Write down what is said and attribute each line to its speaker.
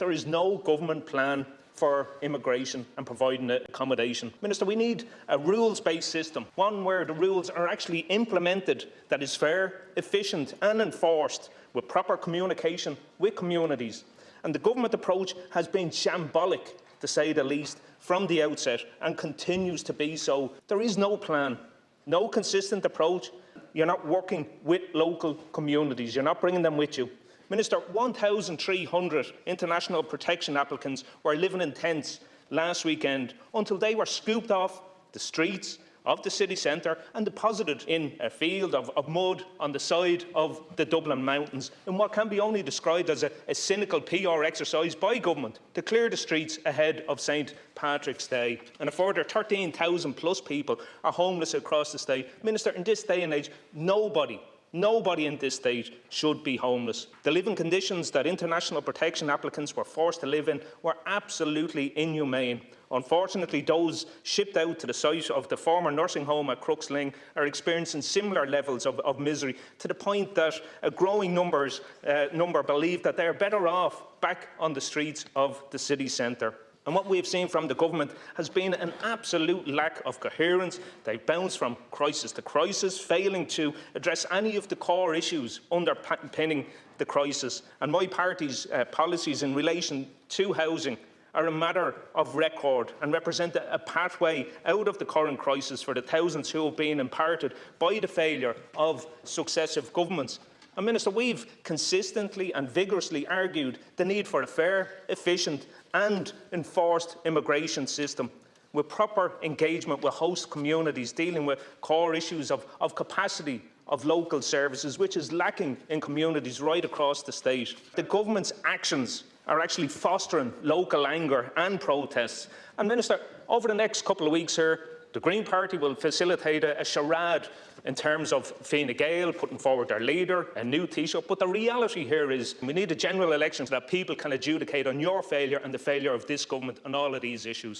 Speaker 1: There is no government plan for immigration and providing accommodation. Minister, we need a rules-based system, one where the rules are actually implemented that is fair, efficient and enforced with proper communication with communities. And the government approach has been shambolic, to say the least, from the outset and continues to be so. There is no plan, no consistent approach. You're not working with local communities. You're not bringing them with you. Minister, 1,300 international protection applicants were living in tents last weekend until they were scooped off the streets of the city centre and deposited in a field of mud on the side of the Dublin mountains in what can be only described as a cynical PR exercise by government to clear the streets ahead of St Patrick's Day. And a further 13,000 plus people are homeless across the state. Minister, in this day and age, nobody in this state should be homeless. The living conditions that international protection applicants were forced to live in were absolutely inhumane. Unfortunately, those shipped out to the site of the former nursing home at Crooksling are experiencing similar levels of misery, to the point that a growing number believe that they are better off back on the streets of the city centre. And what we have seen from the government has been an absolute lack of coherence. They bounce from crisis to crisis, failing to address any of the core issues underpinning the crisis. And my party's policies in relation to housing are a matter of record and represent a pathway out of the current crisis for the thousands who have been imparted by the failure of successive governments. And Minister, we've consistently and vigorously argued the need for a fair, efficient and enforced immigration system with proper engagement with host communities, dealing with core issues of capacity of local services, which is lacking in communities right across the state. The government's actions are actually fostering local anger and protests. And Minister, over the next couple of weeks here, the Green Party will facilitate a charade in terms of Fine Gael putting forward their leader, a new Taoiseach. But the reality here is we need a general election so that people can adjudicate on your failure and the failure of this government on all of these issues.